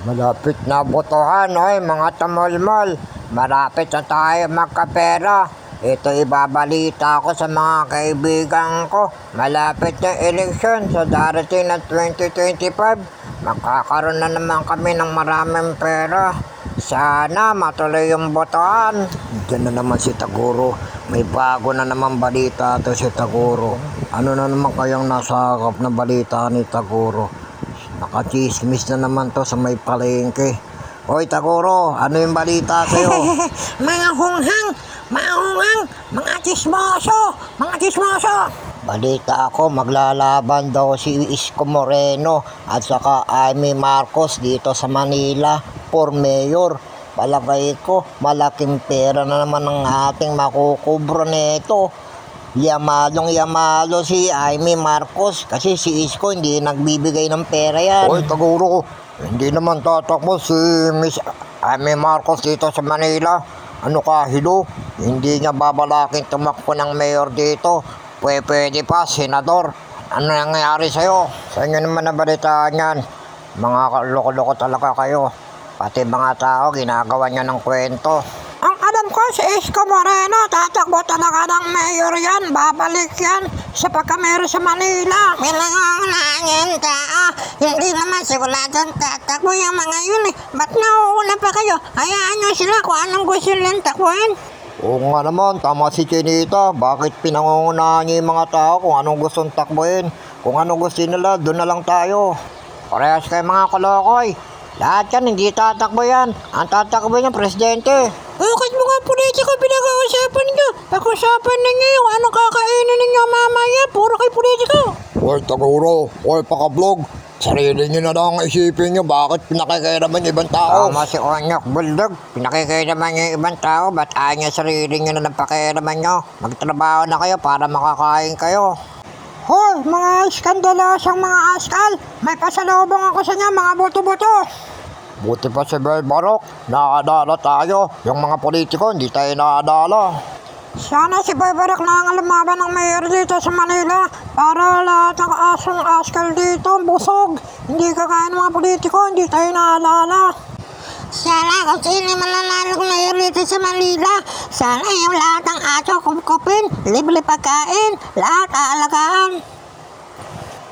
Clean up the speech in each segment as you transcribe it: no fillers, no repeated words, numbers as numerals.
Malapit na botohan, oy, mga tamolmol. Malapit na tayo magkapera. Ito ibabalita ko sa mga kaibigan ko. Malapit na eleksyon sa darating na 2025. Magkakaroon na naman kami ng maraming pera. Sana matuloy yung botohan. Diyan na naman si Taguro. May bago na naman balita to si Taguro. Ano na naman kayang nasakop na balita ni Taguro? Nakachismis na naman to sa may palengke. Hoy Taguro, ano yung balita sa'yo? Mga hunghang, mga chismoso. Balita ako, maglalaban daw si Isko Moreno at saka Amy Marcos dito sa Manila for mayor. Palagay ko, malaking pera na naman ang ating makukubro nito. Yamalo si Amy Marcos kasi si Isko hindi nagbibigay ng pera yan. Hoy Taguro, hindi naman tatakbo si Miss Amy Marcos dito sa Manila. Ano ka, Hilo? Hindi niya babalaking tumakbo ng mayor dito. Pwede pa, senador. Ano nangyayari sa'yo? Sa inyo naman nabalitaan yan. Mga loko-loko talaga kayo. Pati mga tao, ginagawa niya ng kwento. Ang alam ko si Isko Moreno, tatakbo talaga ng mayor yan, babalik yan sa pagkamero sa Manila. May mga tao, hindi naman siguradong tatakbo yung mga yun eh. Ba't nauuna pa kayo? Hayaan nyo sila kung anong gusto nilang takbuhin. Oo nga naman, tama si Chinita. Bakit pinangungunahan niya yung mga tao kung anong gustong takbuhin? Kung anong gusto nila, doon na lang tayo. Parehas kayo mga kalokoy. Lahat yan, hindi tatakbo yan. Ang tatakbo yan, presidente. Bakit mga politiko pinag-uusapan nyo? Pag-usapan ninyo yung anong kakainin ninyo mamaya, puro kayo politiko. Hoy Taguro, hoy paka-vlog. Sarili nyo na lang isipin nyo bakit pinakikairaman yung ibang tao. Tama si Onyok, Bulldog. Pinakikairaman nyo yung ibang tao, ba't ayaw nyo sarili nyo na napakairaman nyo? Magtrabaho na kayo para makakain kayo. Hoy, mga skandalosang mga askal, may pasalubong ako sa inyo, mga boto-boto. Buti pa si Boy Barok, nakadala tayo. Yung mga politiko, hindi tayo nakadala. Sana si Boy Barok na ang lumaban ng mayor dito sa Manila para lahat ng asong askal dito busog. Hindi kagaya ng mga politiko, hindi tayo naalala. Sana kung sino mananalo ng mayor dito sa Manila, sana yung lahat ng aso kupkupin, libre pagkain, lahat aalagaan.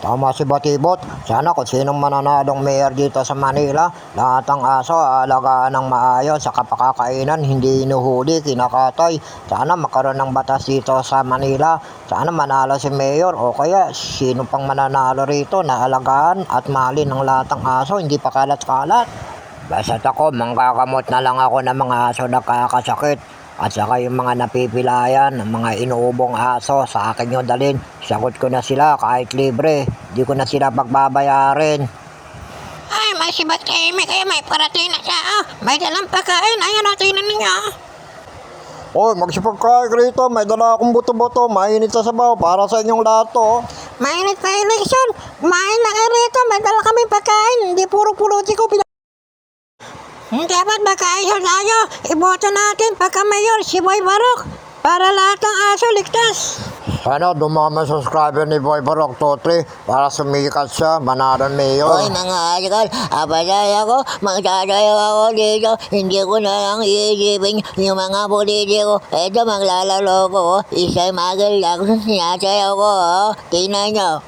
Tama si Batibot, sana kung sinong mananalong mayor dito sa Manila, lahat ng aso aalagaan ng maayos sa kapakakainan, hindi inuhuli, kinakatay. Sana makaroon ng batas dito sa Manila, sana manalo si mayor o kaya sino pang mananalo rito na alagaan at mahalin ng lahat ng aso, hindi pa kalat-kalat. Basta't ako, mangkakamot na lang ako ng mga aso na kakasakit. At saka yung mga napipilayan, mga inuubong aso, sa akin yung dalhin. Sagot ko na sila kahit libre. Di ko na sila pagbabayarin. Ay, may sibat kayo, may parating na siya. May dalang pagkain, ayan natin na ninyo. Oy, magsipagkain rito. May dala akong buto-buto. Mainit sa sabaw para sa inyong lahat to. Mainit pa eleksyon, kumain na kayo rito, may dala kami pagkain, hindi puro politiko. Dapat magkaisa tayo, iboto natin pagka-mayor si Boy Barok para lahat ng aso ligtas. Sana dumami subscriber ni Boy Barok Totri para sumikat siya, manaran mayor. Hoy mga askal, apasaya ko, magsasayaw ako dito. Hindi ko na lang iisipin yung mga politiko. Eto maglalaro ko, isa'y magal lang, sinasayaw ko. Tingnan nyo.